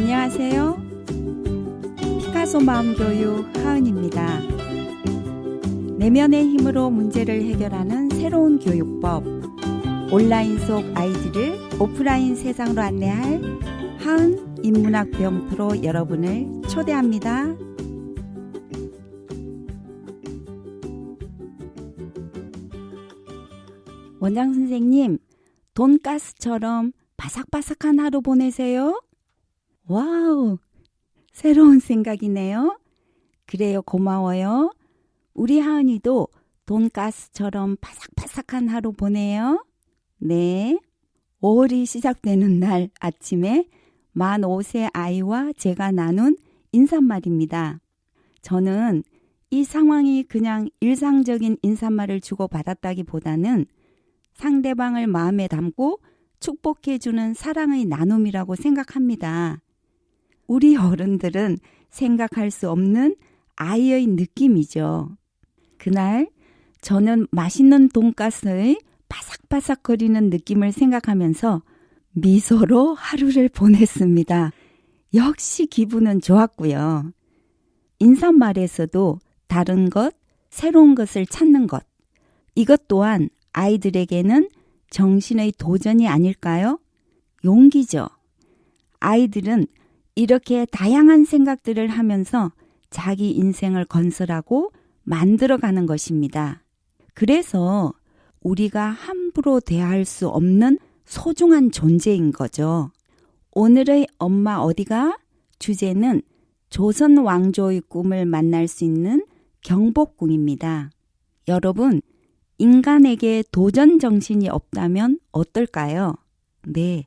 안녕하세요. 피카소 마음교육 하은입니다. 내면의 힘으로 문제를 해결하는 새로운 교육법, 온라인 속 아이들을 오프라인 세상으로 안내할 하은 인문학 병프로 여러분을 초대합니다. 원장 선생님, 돈가스처럼 바삭바삭한 하루 보내세요? 와우, 새로운 생각이네요. 그래요, 고마워요. 우리 하은이도 돈가스처럼 바삭바삭한 하루 보내요. 네, 5월이 시작되는 날 아침에 만 5세 아이와 제가 나눈 인사말입니다. 저는 이 상황이 그냥 일상적인 인사말을 주고받았다기보다는 상대방을 마음에 담고 축복해주는 사랑의 나눔이라고 생각합니다. 우리 어른들은 생각할 수 없는 아이의 느낌이죠. 그날 저는 맛있는 돈가스의 바삭바삭거리는 느낌을 생각하면서 미소로 하루를 보냈습니다. 역시 기분은 좋았고요. 인사말에서도 다른 것, 새로운 것을 찾는 것, 이것 또한 아이들에게는 정신의 도전이 아닐까요? 용기죠. 아이들은 이렇게 다양한 생각들을 하면서 자기 인생을 건설하고 만들어가는 것입니다. 그래서 우리가 함부로 대할 수 없는 소중한 존재인 거죠. 오늘의 엄마 어디가? 주제는 조선 왕조의 꿈을 만날 수 있는 경복궁입니다. 여러분, 인간에게 도전 정신이 없다면 어떨까요? 네,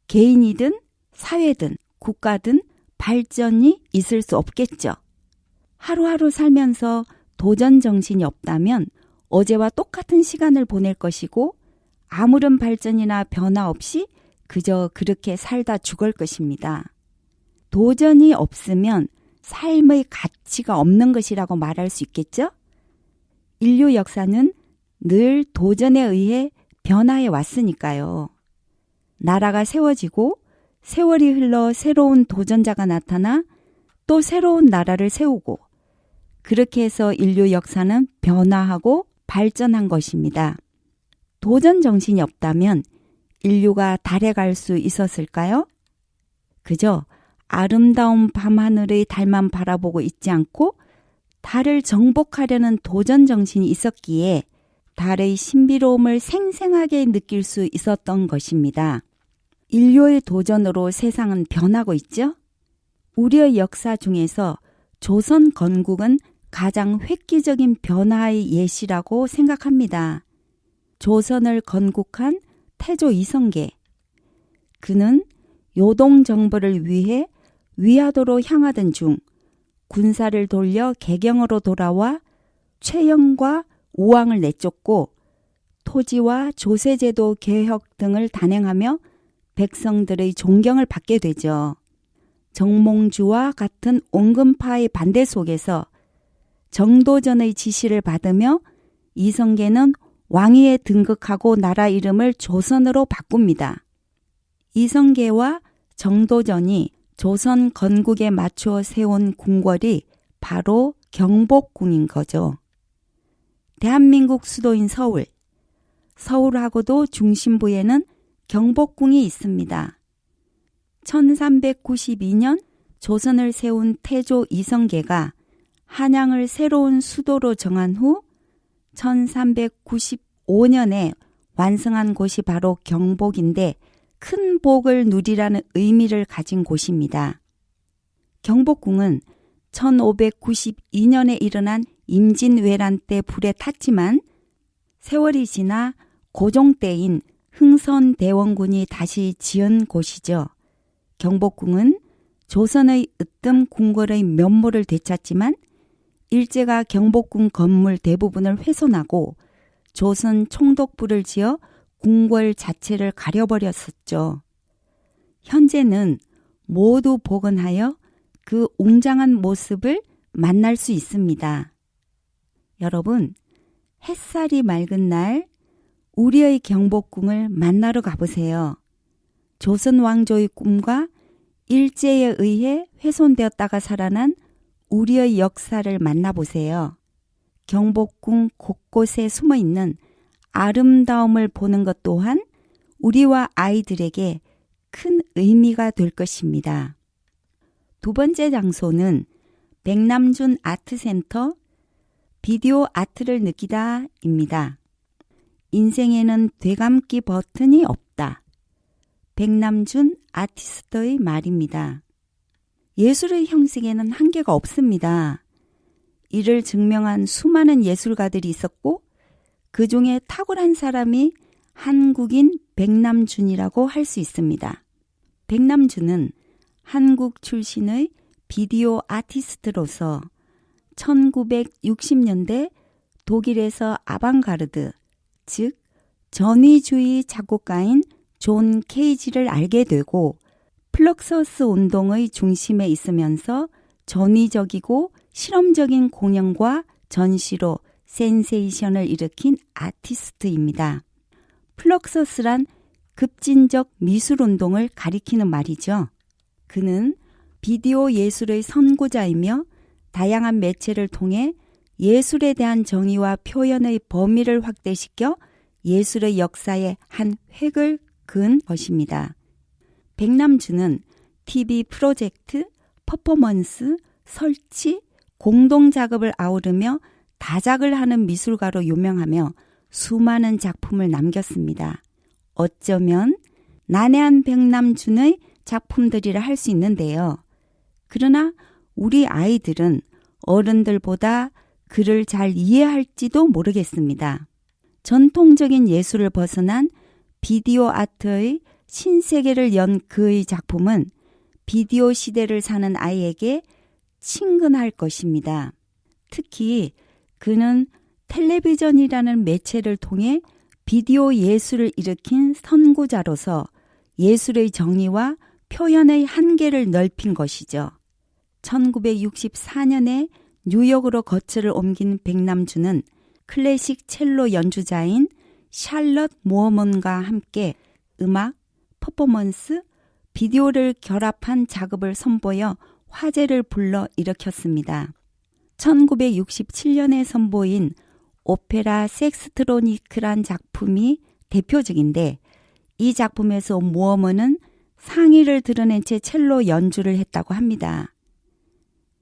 개인이든 사회든 국가든 발전이 있을 수 없겠죠. 하루하루 살면서 도전 정신이 없다면 어제와 똑같은 시간을 보낼 것이고 아무런 발전이나 변화 없이 그저 그렇게 살다 죽을 것입니다. 도전이 없으면 삶의 가치가 없는 것이라고 말할 수 있겠죠? 인류 역사는 늘 도전에 의해 변화해 왔으니까요. 나라가 세워지고 세월이 흘러 새로운 도전자가 나타나 또 새로운 나라를 세우고 그렇게 해서 인류 역사는 변화하고 발전한 것입니다. 도전 정신이 없다면 인류가 달에 갈 수 있었을까요? 그저 아름다운 밤하늘의 달만 바라보고 있지 않고 달을 정복하려는 도전 정신이 있었기에 달의 신비로움을 생생하게 느낄 수 있었던 것입니다. 인류의 도전으로 세상은 변하고 있죠? 우리의 역사 중에서 조선 건국은 가장 획기적인 변화의 예시라고 생각합니다. 조선을 건국한 태조 이성계. 그는 요동정벌을 위해 위화도로 향하던 중 군사를 돌려 개경으로 돌아와 최영과 우왕을 내쫓고 토지와 조세제도 개혁 등을 단행하며 백성들의 존경을 받게 되죠. 정몽주와 같은 온건파의 반대 속에서 정도전의 지시를 받으며 이성계는 왕위에 등극하고 나라 이름을 조선으로 바꿉니다. 이성계와 정도전이 조선 건국에 맞추어 세운 궁궐이 바로 경복궁인 거죠. 대한민국 수도인 서울, 서울하고도 중심부에는 경복궁이 있습니다. 1392년 조선을 세운 태조 이성계가 한양을 새로운 수도로 정한 후 1395년에 완성한 곳이 바로 경복인데 큰 복을 누리라는 의미를 가진 곳입니다. 경복궁은 1592년에 일어난 임진왜란 때 불에 탔지만 세월이 지나 고종 때인 흥선대원군이 다시 지은 곳이죠. 경복궁은 조선의 으뜸 궁궐의 면모를 되찾지만 일제가 경복궁 건물 대부분을 훼손하고 조선 총독부를 지어 궁궐 자체를 가려버렸었죠. 현재는 모두 복원하여 그 웅장한 모습을 만날 수 있습니다. 여러분, 햇살이 맑은 날 우리의 경복궁을 만나러 가보세요. 조선 왕조의 꿈과 일제에 의해 훼손되었다가 살아난 우리의 역사를 만나보세요. 경복궁 곳곳에 숨어있는 아름다움을 보는 것 또한 우리와 아이들에게 큰 의미가 될 것입니다. 두 번째 장소는 백남준 아트센터 비디오 아트를 느끼다입니다. 인생에는 되감기 버튼이 없다. 백남준 아티스트의 말입니다. 예술의 형식에는 한계가 없습니다. 이를 증명한 수많은 예술가들이 있었고 그 중에 탁월한 사람이 한국인 백남준이라고 할 수 있습니다. 백남준은 한국 출신의 비디오 아티스트로서 1960년대 독일에서 아방가르드, 즉 전위주의 작곡가인 존 케이지를 알게 되고 플럭서스 운동의 중심에 있으면서 전위적이고 실험적인 공연과 전시로 센세이션을 일으킨 아티스트입니다. 플럭서스란 급진적 미술운동을 가리키는 말이죠. 그는 비디오 예술의 선구자이며 다양한 매체를 통해 예술에 대한 정의와 표현의 범위를 확대시켜 예술의 역사에 한 획을 그은 것입니다. 백남준은 TV 프로젝트, 퍼포먼스, 설치, 공동작업을 아우르며 다작을 하는 미술가로 유명하며 수많은 작품을 남겼습니다. 어쩌면 난해한 백남준의 작품들이라 할 수 있는데요. 그러나 우리 아이들은 어른들보다 그를 잘 이해할지도 모르겠습니다. 전통적인 예술을 벗어난 비디오 아트의 신세계를 연 그의 작품은 비디오 시대를 사는 아이에게 친근할 것입니다. 특히 그는 텔레비전이라는 매체를 통해 비디오 예술을 일으킨 선구자로서 예술의 정의와 표현의 한계를 넓힌 것이죠. 1964년에 뉴욕으로 거처를 옮긴 백남준은 클래식 첼로 연주자인 샬럿 모어먼과 함께 음악, 퍼포먼스, 비디오를 결합한 작업을 선보여 화제를 불러 일으켰습니다. 1967년에 선보인 오페라 섹스트로니크란 작품이 대표적인데 이 작품에서 모어먼은 상의를 드러낸 채 첼로 연주를 했다고 합니다.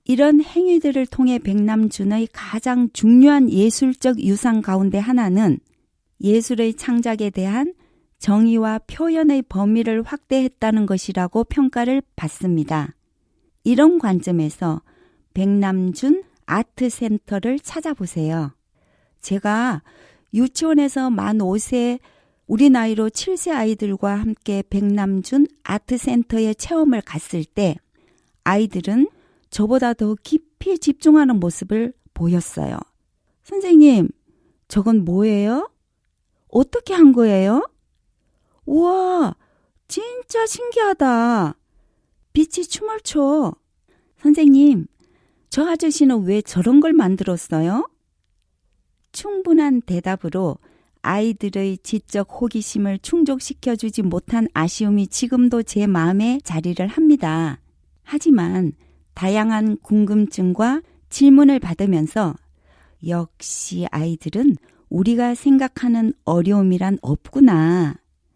이런 행위들을 통해 백남준의 가장 중요한 예술적 유산 가운데 하나는 예술의 창작에 대한 정의와 표현의 범위를 확대했다는 것이라고 평가를 받습니다. 이런 관점에서 백남준 아트센터를 찾아보세요. 제가 유치원에서 만 5세 우리 나이로 7세 아이들과 함께 백남준 아트센터에 체험을 갔을 때 아이들은 저보다 더 깊이 집중하는 모습을 보였어요. 선생님, 저건 뭐예요? 어떻게 한 거예요? 우와, 진짜 신기하다. 빛이 춤을 춰. 선생님, 저 아저씨는 왜 저런 걸 만들었어요? 충분한 대답으로 아이들의 지적 호기심을 충족시켜주지 못한 아쉬움이 지금도 제 마음에 자리를 합니다. 하지만 다양한 궁금증과 질문을 받으면서 역시 아이들은 우리가 생각하는 어려움이란 없구나.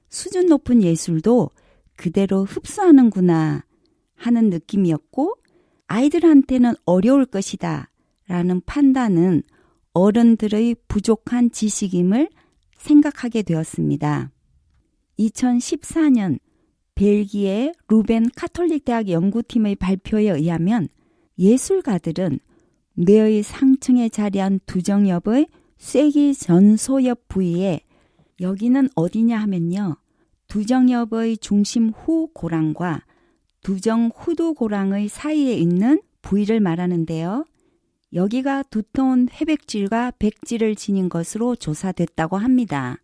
수준 높은 예술도 그대로 흡수하는구나 하는 느낌이었고 아이들한테는 어려울 것이다 라는 판단은 어른들의 부족한 지식임을 생각하게 되었습니다. 2014년 벨기에 루벤 카톨릭대학 연구팀의 발표에 의하면 예술가들은 뇌의 상층에 자리한 두정엽의 쐐기 전소엽 부위에 여기는 어디냐 하면요. 두정엽의 중심 후 고랑과 두정 후두 고랑의 사이에 있는 부위를 말하는데요. 여기가 두터운 회백질과 백질을 지닌 것으로 조사됐다고 합니다.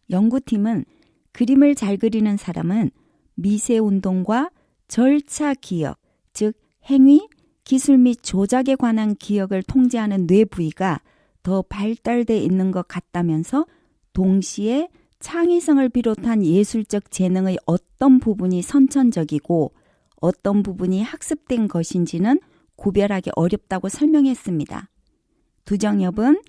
연구팀은 그림을 잘 그리는 사람은 미세운동과 절차 기억, 즉 행위, 기술 및 조작에 관한 기억을 통제하는 뇌 부위가 더 발달돼 있는 것 같다면서 동시에 창의성을 비롯한 예술적 재능의 어떤 부분이 선천적이고 어떤 부분이 학습된 것인지는 구별하기 어렵다고 설명했습니다. 두정엽은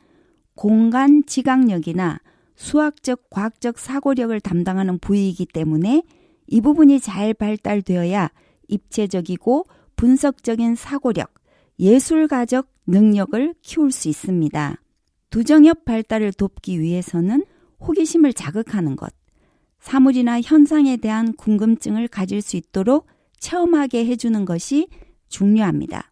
공간 지각력이나 수학적, 과학적 사고력을 담당하는 부위이기 때문에 이 부분이 잘 발달되어야 입체적이고 분석적인 사고력, 예술가적 능력을 키울 수 있습니다. 두정엽 발달을 돕기 위해서는 호기심을 자극하는 것, 사물이나 현상에 대한 궁금증을 가질 수 있도록 체험하게 해주는 것이 중요합니다.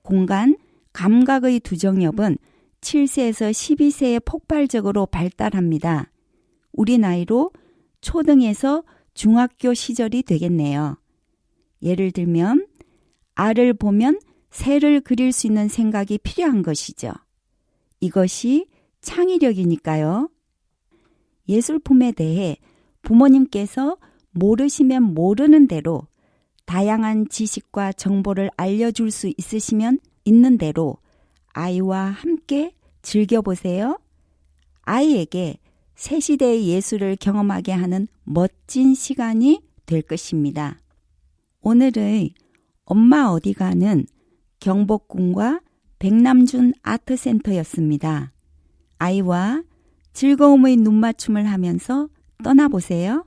공간, 감각의 두정엽은 7세에서 12세에 폭발적으로 발달합니다. 우리 나이로 초등에서 중학교 시절이 되겠네요. 예를 들면 알을 보면 새를 그릴 수 있는 생각이 필요한 것이죠. 이것이 창의력이니까요. 예술품에 대해 부모님께서 모르시면 모르는 대로 다양한 지식과 정보를 알려줄 수 있으시면 있는 대로 아이와 함께 즐겨보세요. 아이에게 새 시대의 예술을 경험하게 하는 멋진 시간이 될 것입니다. 오늘의 엄마 어디 가는 경복궁과 백남준 아트센터였습니다. 아이와 즐거움의 눈맞춤을 하면서 떠나보세요.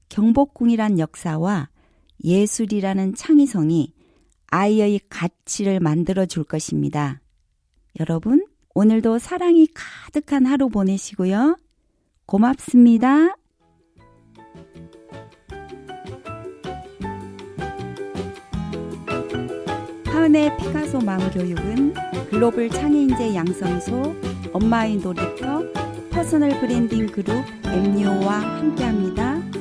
경복궁이란 역사와 예술이라는 창의성이 아이의 가치를 만들어 줄 것입니다. 여러분, 오늘도 사랑이 가득한 하루 보내시고요. 고맙습니다. 하은의 피카소 마음교육은 글로벌 창의인재 양성소, 엄마의 놀이터, 퍼스널 브랜딩 그룹 MU와 함께합니다.